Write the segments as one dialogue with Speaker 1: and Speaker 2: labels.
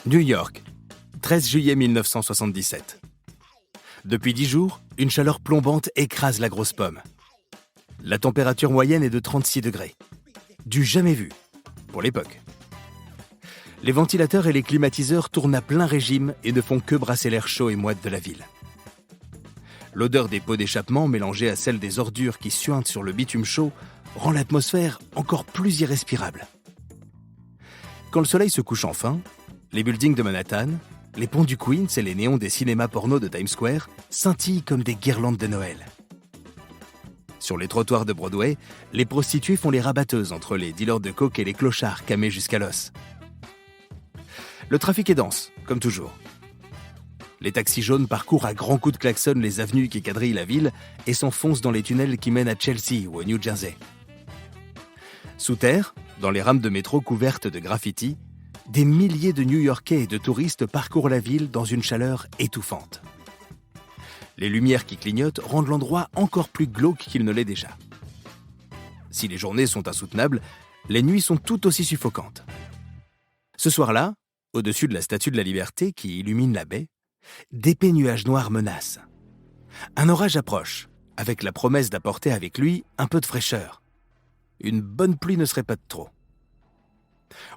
Speaker 1: New York, 13 juillet 1977. Depuis 10 jours, une chaleur plombante écrase la grosse pomme. La température moyenne est de 36 degrés. Du jamais vu, pour l'époque. Les ventilateurs et les climatiseurs tournent à plein régime et ne font que brasser l'air chaud et moite de la ville. L'odeur des pots d'échappement mélangée à celle des ordures qui suintent sur le bitume chaud rend l'atmosphère encore plus irrespirable. Quand le soleil se couche enfin, les buildings de Manhattan, les ponts du Queens et les néons des cinémas porno de Times Square scintillent comme des guirlandes de Noël. Sur les trottoirs de Broadway, les prostituées font les rabatteuses entre les dealers de coke et les clochards camés jusqu'à l'os. Le trafic est dense, comme toujours. Les taxis jaunes parcourent à grands coups de klaxon les avenues qui quadrillent la ville et s'enfoncent dans les tunnels qui mènent à Chelsea ou au New Jersey. Sous terre, dans les rames de métro couvertes de graffitis, des milliers de New-Yorkais et de touristes parcourent la ville dans une chaleur étouffante. Les lumières qui clignotent rendent l'endroit encore plus glauque qu'il ne l'est déjà. Si les journées sont insoutenables, les nuits sont tout aussi suffocantes. Ce soir-là, au-dessus de la Statue de la Liberté qui illumine la baie, d'épais nuages noirs menacent. Un orage approche, avec la promesse d'apporter avec lui un peu de fraîcheur. Une bonne pluie ne serait pas de trop.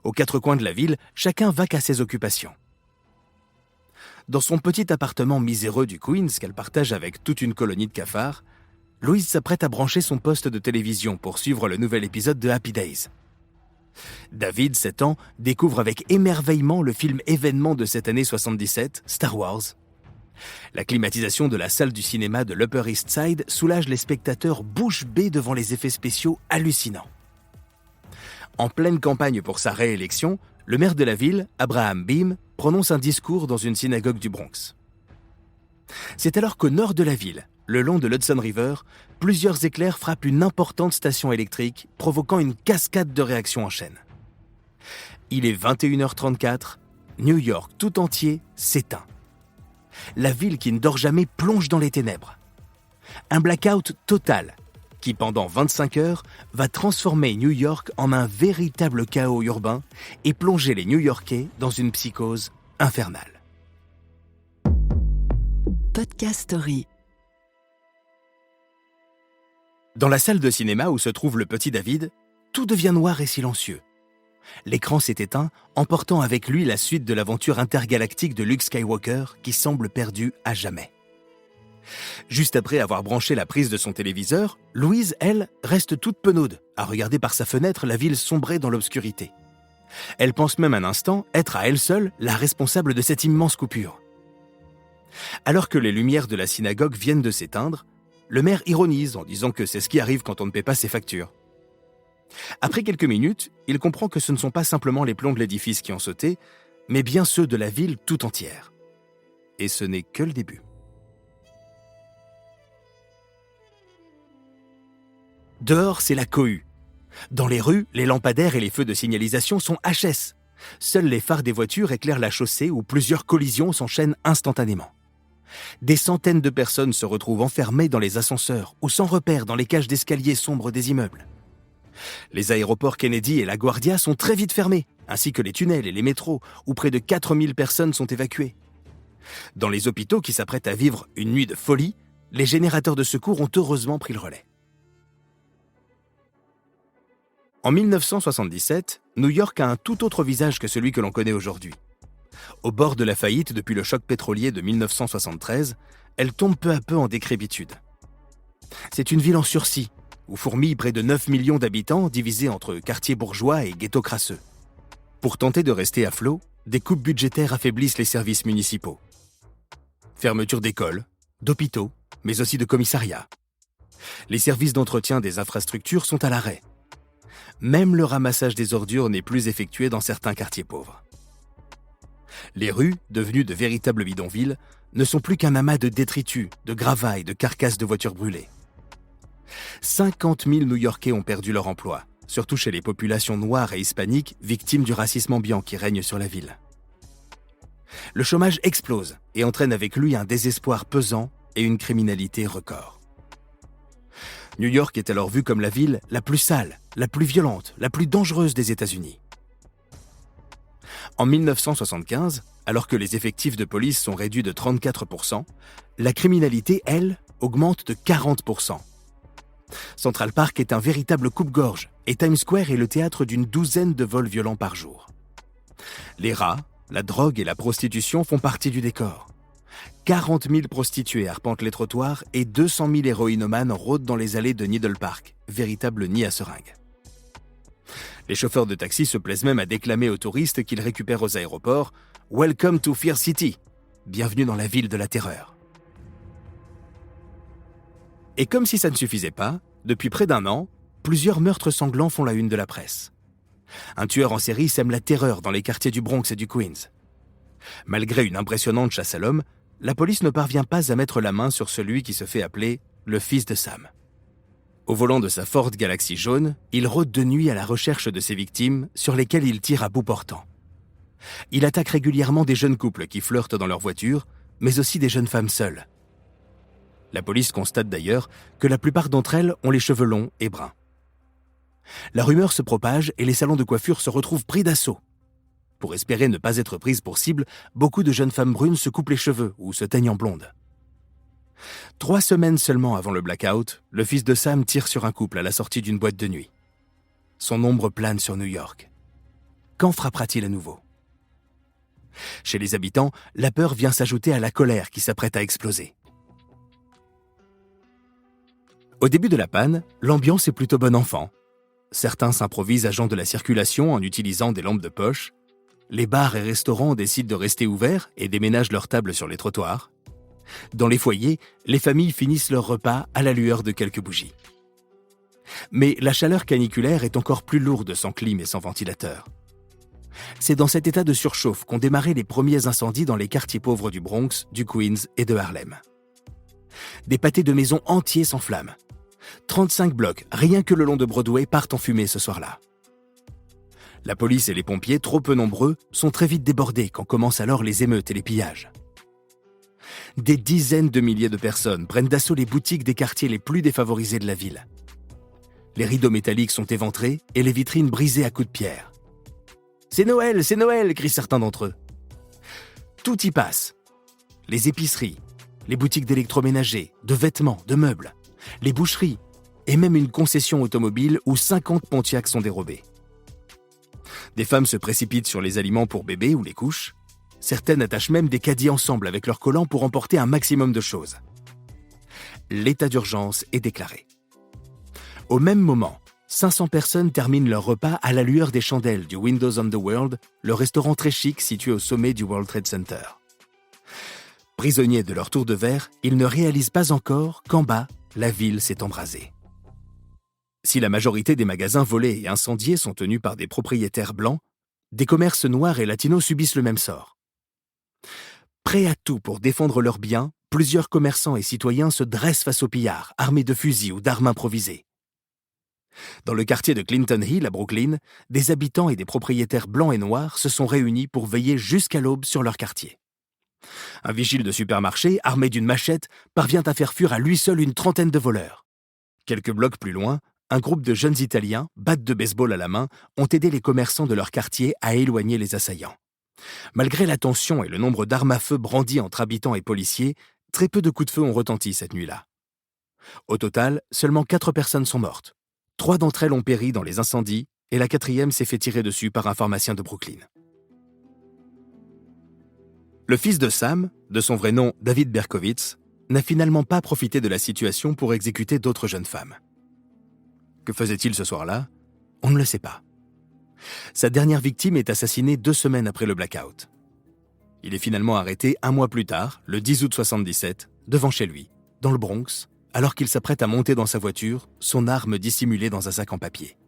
Speaker 1: Aux quatre coins de la ville, chacun vaque à ses occupations. Dans son petit appartement miséreux du Queens qu'elle partage avec toute une colonie de cafards, Louise s'apprête à brancher son poste de télévision pour suivre le nouvel épisode de Happy Days. David, 7 ans, découvre avec émerveillement le film événement de cette année 77, Star Wars. La climatisation de la salle du cinéma de l'Upper East Side soulage les spectateurs bouche bée devant les effets spéciaux hallucinants. En pleine campagne pour sa réélection, le maire de la ville, Abraham Beame, prononce un discours dans une synagogue du Bronx. C'est alors qu'au nord de la ville, le long de l'Hudson River, plusieurs éclairs frappent une importante station électrique, provoquant une cascade de réactions en chaîne. Il est 21h34, New York tout entier s'éteint. La ville qui ne dort jamais plonge dans les ténèbres. Un blackout total qui, pendant 25 heures, va transformer New York en un véritable chaos urbain et plonger les New-Yorkais dans une psychose infernale.
Speaker 2: Podcast Story.
Speaker 1: Dans la salle de cinéma où se trouve le petit David, tout devient noir et silencieux. L'écran s'est éteint, emportant avec lui la suite de l'aventure intergalactique de Luke Skywalker qui semble perdue à jamais. Juste après avoir branché la prise de son téléviseur, Louise, elle, reste toute penaude à regarder par sa fenêtre la ville sombrer dans l'obscurité. Elle pense même un instant être à elle seule la responsable de cette immense coupure. Alors que les lumières de la synagogue viennent de s'éteindre, le maire ironise en disant que c'est ce qui arrive quand on ne paie pas ses factures. Après quelques minutes, il comprend que ce ne sont pas simplement les plombs de l'édifice qui ont sauté, mais bien ceux de la ville tout entière. Et ce n'est que le début. Dehors, c'est la cohue. Dans les rues, les lampadaires et les feux de signalisation sont HS. Seuls les phares des voitures éclairent la chaussée où plusieurs collisions s'enchaînent instantanément. Des centaines de personnes se retrouvent enfermées dans les ascenseurs ou sans repère dans les cages d'escalier sombres des immeubles. Les aéroports Kennedy et LaGuardia sont très vite fermés, ainsi que les tunnels et les métros où près de 4000 personnes sont évacuées. Dans les hôpitaux qui s'apprêtent à vivre une nuit de folie, les générateurs de secours ont heureusement pris le relais. En 1977, New York a un tout autre visage que celui que l'on connaît aujourd'hui. Au bord de la faillite depuis le choc pétrolier de 1973, elle tombe peu à peu en décrépitude. C'est une ville en sursis, où fourmillent près de 9 millions d'habitants divisés entre quartiers bourgeois et ghettos crasseux. Pour tenter de rester à flot, des coupes budgétaires affaiblissent les services municipaux. Fermeture d'écoles, d'hôpitaux, mais aussi de commissariats. Les services d'entretien des infrastructures sont à l'arrêt. Même le ramassage des ordures n'est plus effectué dans certains quartiers pauvres. Les rues, devenues de véritables bidonvilles, ne sont plus qu'un amas de détritus, de gravailles, de carcasses de voitures brûlées. 50 000 New-Yorkais ont perdu leur emploi, surtout chez les populations noires et hispaniques victimes du racisme ambiant qui règne sur la ville. Le chômage explose et entraîne avec lui un désespoir pesant et une criminalité record. New York est alors vue comme la ville la plus sale, la plus violente, la plus dangereuse des États-Unis. En 1975, alors que les effectifs de police sont réduits de 34%, la criminalité, elle, augmente de 40%. Central Park est un véritable coupe-gorge et Times Square est le théâtre d'une douzaine de vols violents par jour. Les rats, la drogue et la prostitution font partie du décor. 40 000 prostituées arpentent les trottoirs et 200 000 héroïnomanes rôdent dans les allées de Needle Park, véritable nid à seringues. Les chauffeurs de taxi se plaisent même à déclamer aux touristes qu'ils récupèrent aux aéroports « Welcome to Fear City », bienvenue dans la ville de la terreur. Et comme si ça ne suffisait pas, depuis près d'1 an, plusieurs meurtres sanglants font la une de la presse. Un tueur en série sème la terreur dans les quartiers du Bronx et du Queens. Malgré une impressionnante chasse à l'homme, la police ne parvient pas à mettre la main sur celui qui se fait appeler le fils de Sam. Au volant de sa Ford Galaxy jaune, il rôde de nuit à la recherche de ses victimes sur lesquelles il tire à bout portant. Il attaque régulièrement des jeunes couples qui flirtent dans leur voiture, mais aussi des jeunes femmes seules. La police constate d'ailleurs que la plupart d'entre elles ont les cheveux longs et bruns. La rumeur se propage et les salons de coiffure se retrouvent pris d'assaut. Pour espérer ne pas être prises pour cible, beaucoup de jeunes femmes brunes se coupent les cheveux ou se teignent en blonde. 3 semaines seulement avant le blackout, le fils de Sam tire sur un couple à la sortie d'une boîte de nuit. Son ombre plane sur New York. Quand frappera-t-il à nouveau ? Chez les habitants, la peur vient s'ajouter à la colère qui s'apprête à exploser. Au début de la panne, l'ambiance est plutôt bon enfant. Certains s'improvisent agents de la circulation en utilisant des lampes de poche. Les bars et restaurants décident de rester ouverts et déménagent leurs tables sur les trottoirs. Dans les foyers, les familles finissent leur repas à la lueur de quelques bougies. Mais la chaleur caniculaire est encore plus lourde sans clim et sans ventilateur. C'est dans cet état de surchauffe qu'ont démarré les premiers incendies dans les quartiers pauvres du Bronx, du Queens et de Harlem. Des pâtés de maisons entiers s'enflamment. 35 blocs, rien que le long de Broadway, partent en fumée ce soir-là. La police et les pompiers, trop peu nombreux, sont très vite débordés quand commencent alors les émeutes et les pillages. Des dizaines de milliers de personnes prennent d'assaut les boutiques des quartiers les plus défavorisés de la ville. Les rideaux métalliques sont éventrés et les vitrines brisées à coups de pierre. « C'est Noël, crient certains d'entre eux. Tout y passe. Les épiceries, les boutiques d'électroménager, de vêtements, de meubles, les boucheries et même une concession automobile où 50 Pontiacs sont dérobés. Des femmes se précipitent sur les aliments pour bébés ou les couches. Certaines attachent même des caddies ensemble avec leurs collants pour emporter un maximum de choses. L'état d'urgence est déclaré. Au même moment, 500 personnes terminent leur repas à la lueur des chandelles du Windows on the World, le restaurant très chic situé au sommet du World Trade Center. Prisonniers de leur tour de verre, ils ne réalisent pas encore qu'en bas, la ville s'est embrasée. Si la majorité des magasins volés et incendiés sont tenus par des propriétaires blancs, des commerces noirs et latinos subissent le même sort. Prêts à tout pour défendre leurs biens, plusieurs commerçants et citoyens se dressent face aux pillards, armés de fusils ou d'armes improvisées. Dans le quartier de Clinton Hill, à Brooklyn, des habitants et des propriétaires blancs et noirs se sont réunis pour veiller jusqu'à l'aube sur leur quartier. Un vigile de supermarché, armé d'une machette, parvient à faire fuir à lui seul une trentaine de voleurs. Quelques blocs plus loin, un groupe de jeunes Italiens, battes de baseball à la main, ont aidé les commerçants de leur quartier à éloigner les assaillants. Malgré la tension et le nombre d'armes à feu brandies entre habitants et policiers, très peu de coups de feu ont retenti cette nuit-là. Au total, seulement 4 personnes sont mortes. 3 d'entre elles ont péri dans les incendies et la 4e s'est fait tirer dessus par un pharmacien de Brooklyn. Le fils de Sam, de son vrai nom David Berkowitz, n'a finalement pas profité de la situation pour exécuter d'autres jeunes femmes. Que faisait-il ce soir-là ? On ne le sait pas. Sa dernière victime est assassinée 2 semaines après le blackout. Il est finalement arrêté 1 mois plus tard, le 10 août 1977, devant chez lui, dans le Bronx, alors qu'il s'apprête à monter dans sa voiture, son arme dissimulée dans un sac en papier.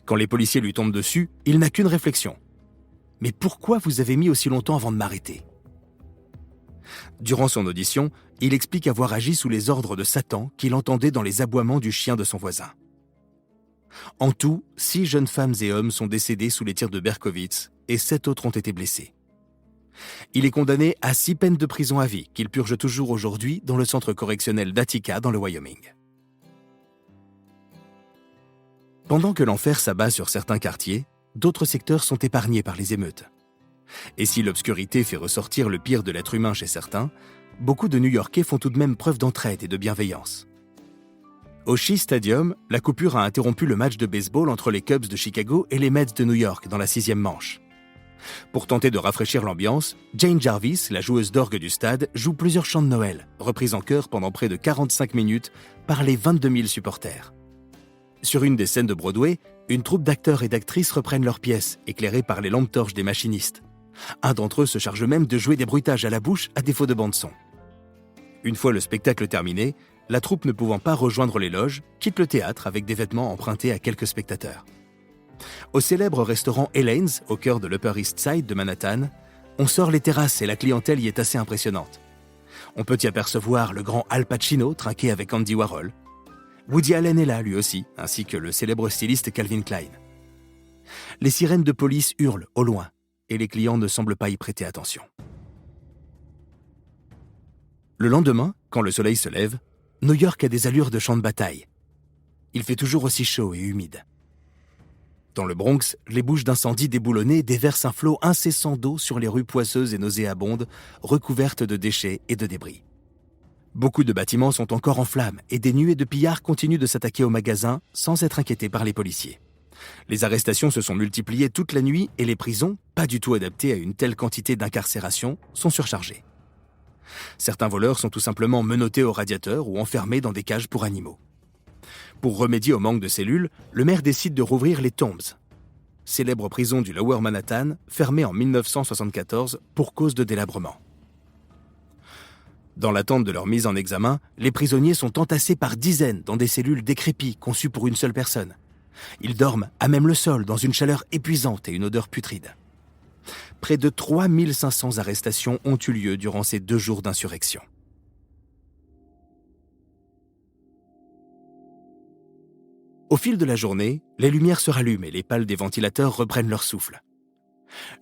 Speaker 1: Quand les policiers lui tombent dessus, il n'a qu'une réflexion. « Mais pourquoi vous avez mis aussi longtemps avant de m'arrêter ?» Durant son audition, il explique avoir agi sous les ordres de Satan qu'il entendait dans les aboiements du chien de son voisin. En tout, 6 jeunes femmes et hommes sont décédés sous les tirs de Berkowitz et 7 autres ont été blessés. Il est condamné à 6 peines de prison à vie qu'il purge toujours aujourd'hui dans le centre correctionnel d'Attica dans le Wyoming. Pendant que l'enfer s'abat sur certains quartiers, d'autres secteurs sont épargnés par les émeutes. Et si l'obscurité fait ressortir le pire de l'être humain chez certains, beaucoup de New-Yorkais font tout de même preuve d'entraide et de bienveillance. Au Shea Stadium, la coupure a interrompu le match de baseball entre les Cubs de Chicago et les Mets de New York dans la 6e manche. Pour tenter de rafraîchir l'ambiance, Jane Jarvis, la joueuse d'orgue du stade, joue plusieurs chants de Noël, repris en chœur pendant près de 45 minutes par les 22 000 supporters. Sur une des scènes de Broadway, une troupe d'acteurs et d'actrices reprennent leurs pièces, éclairées par les lampes torches des machinistes. Un d'entre eux se charge même de jouer des bruitages à la bouche à défaut de bande-son. Une fois le spectacle terminé, la troupe ne pouvant pas rejoindre les loges, quitte le théâtre avec des vêtements empruntés à quelques spectateurs. Au célèbre restaurant Elaine's, au cœur de l'Upper East Side de Manhattan, on sort les terrasses et la clientèle y est assez impressionnante. On peut y apercevoir le grand Al Pacino trinqué avec Andy Warhol. Woody Allen est là lui aussi, ainsi que le célèbre styliste Calvin Klein. Les sirènes de police hurlent au loin, et les clients ne semblent pas y prêter attention. Le lendemain, quand le soleil se lève, New York a des allures de champ de bataille. Il fait toujours aussi chaud et humide. Dans le Bronx, les bouches d'incendie déboulonnées déversent un flot incessant d'eau sur les rues poisseuses et nauséabondes, recouvertes de déchets et de débris. Beaucoup de bâtiments sont encore en flammes et des nuées de pillards continuent de s'attaquer aux magasins sans être inquiétés par les policiers. Les arrestations se sont multipliées toute la nuit et les prisons, pas du tout adaptées à une telle quantité d'incarcération, sont surchargées. Certains voleurs sont tout simplement menottés au radiateur ou enfermés dans des cages pour animaux. Pour remédier au manque de cellules, le maire décide de rouvrir les Tombs, célèbre prison du Lower Manhattan, fermée en 1974 pour cause de délabrement. Dans l'attente de leur mise en examen, les prisonniers sont entassés par dizaines dans des cellules décrépies conçues pour une seule personne. Ils dorment à même le sol dans une chaleur épuisante et une odeur putride. Près de 3500 arrestations ont eu lieu durant ces 2 jours d'insurrection. Au fil de la journée, les lumières se rallument et les pales des ventilateurs reprennent leur souffle.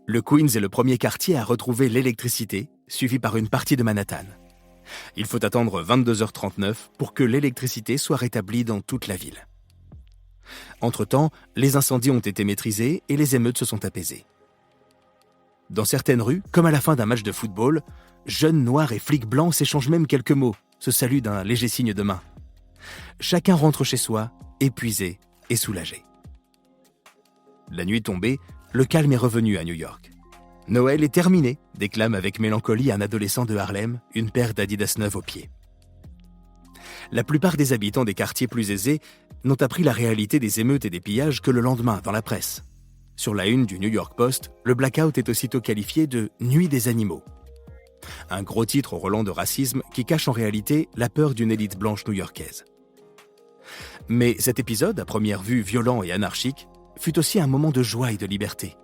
Speaker 1: Le Queens est le premier quartier à retrouver l'électricité, suivi par une partie de Manhattan. Il faut attendre 22h39 pour que l'électricité soit rétablie dans toute la ville. Entre-temps, les incendies ont été maîtrisés et les émeutes se sont apaisées. Dans certaines rues, comme à la fin d'un match de football, jeunes noirs et flics blancs s'échangent même quelques mots, se saluent d'un léger signe de main. Chacun rentre chez soi, épuisé et soulagé. La nuit tombée, le calme est revenu à New York. Noël est terminé, déclame avec mélancolie un adolescent de Harlem, une paire d'Adidas neuves aux pieds. La plupart des habitants des quartiers plus aisés n'ont appris la réalité des émeutes et des pillages que le lendemain dans la presse. Sur la une du New York Post, le blackout est aussitôt qualifié de « nuit des animaux ». Un gros titre au relent de racisme qui cache en réalité la peur d'une élite blanche new-yorkaise. Mais cet épisode, à première vue violent et anarchique, fut aussi un moment de joie et de liberté.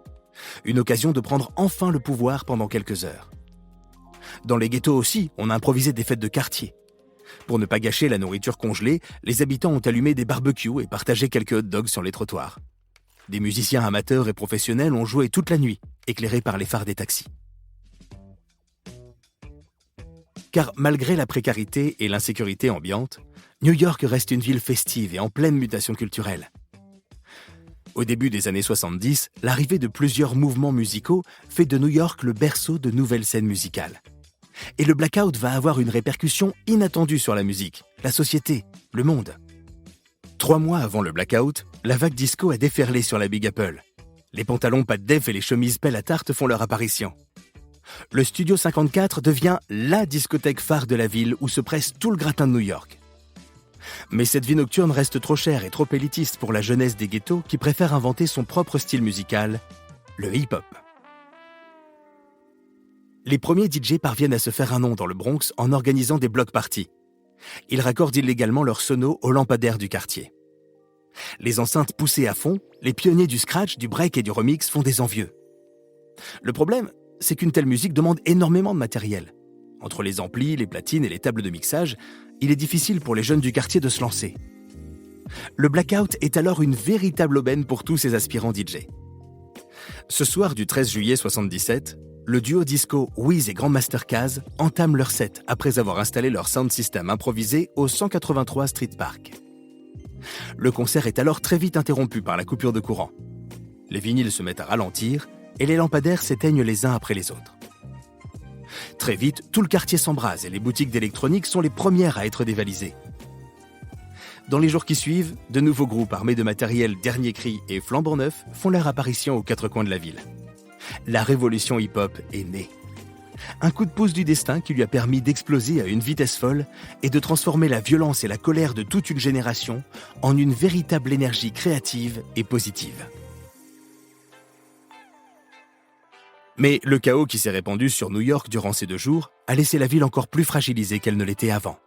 Speaker 1: Une occasion de prendre enfin le pouvoir pendant quelques heures. Dans les ghettos aussi, on a improvisé des fêtes de quartier. Pour ne pas gâcher la nourriture congelée, les habitants ont allumé des barbecues et partagé quelques hot dogs sur les trottoirs. Des musiciens amateurs et professionnels ont joué toute la nuit, éclairés par les phares des taxis. Car malgré la précarité et l'insécurité ambiante, New York reste une ville festive et en pleine mutation culturelle. Au début des années 70, l'arrivée de plusieurs mouvements musicaux fait de New York le berceau de nouvelles scènes musicales. Et le blackout va avoir une répercussion inattendue sur la musique, la société, le monde. 3 mois avant le blackout, la vague disco a déferlé sur la Big Apple. Les pantalons pas de def et les chemises pelle à tarte font leur apparition. Le Studio 54 devient la discothèque phare de la ville où se presse tout le gratin de New York. Mais cette vie nocturne reste trop chère et trop élitiste pour la jeunesse des ghettos qui préfère inventer son propre style musical, le hip-hop. Les premiers DJ parviennent à se faire un nom dans le Bronx en organisant des block parties. Ils raccordent illégalement leurs sonos aux lampadaires du quartier. Les enceintes poussées à fond, les pionniers du scratch, du break et du remix font des envieux. Le problème, c'est qu'une telle musique demande énormément de matériel. Entre les amplis, les platines et les tables de mixage, il est difficile pour les jeunes du quartier de se lancer. Le blackout est alors une véritable aubaine pour tous ces aspirants DJ. Ce soir du 13 juillet 1977, le duo disco Wiz et Grandmaster Caz entament leur set après avoir installé leur sound system improvisé au 183 Street Park. Le concert est alors très vite interrompu par la coupure de courant. Les vinyles se mettent à ralentir et les lampadaires s'éteignent les uns après les autres. Très vite, tout le quartier s'embrase et les boutiques d'électronique sont les premières à être dévalisées. Dans les jours qui suivent, de nouveaux groupes armés de matériel dernier cri et flambant neuf font leur apparition aux quatre coins de la ville. La révolution hip-hop est née. Un coup de pouce du destin qui lui a permis d'exploser à une vitesse folle et de transformer la violence et la colère de toute une génération en une véritable énergie créative et positive. Mais le chaos qui s'est répandu sur New York durant ces 2 jours a laissé la ville encore plus fragilisée qu'elle ne l'était avant.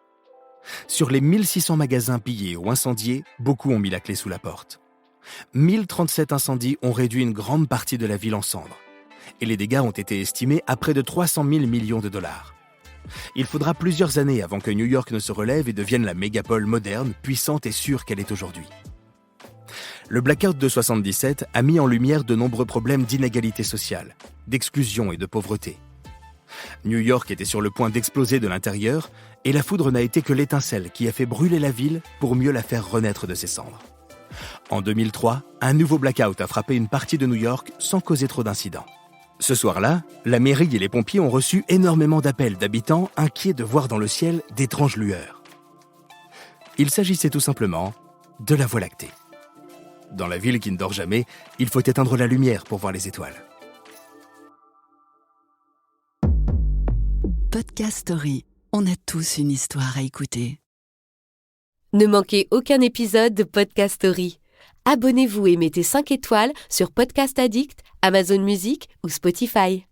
Speaker 1: Sur les 1600 magasins pillés ou incendiés, beaucoup ont mis la clé sous la porte. 1037 incendies ont réduit une grande partie de la ville en cendres. Et les dégâts ont été estimés à près de 300 000 millions de dollars. Il faudra plusieurs années avant que New York ne se relève et devienne la mégapole moderne, puissante et sûre qu'elle est aujourd'hui. Le blackout de 1977 a mis en lumière de nombreux problèmes d'inégalité sociale, d'exclusion et de pauvreté. New York était sur le point d'exploser de l'intérieur et la foudre n'a été que l'étincelle qui a fait brûler la ville pour mieux la faire renaître de ses cendres. En 2003, un nouveau blackout a frappé une partie de New York sans causer trop d'incidents. Ce soir-là, la mairie et les pompiers ont reçu énormément d'appels d'habitants inquiets de voir dans le ciel d'étranges lueurs. Il s'agissait tout simplement de la Voie lactée. Dans la ville qui ne dort jamais, il faut éteindre la lumière pour voir les étoiles.
Speaker 2: Podcast Story. On a tous une histoire à écouter.
Speaker 3: Ne manquez aucun épisode de Podcast Story. Abonnez-vous et mettez 5 étoiles sur Podcast Addict, Amazon Music ou Spotify.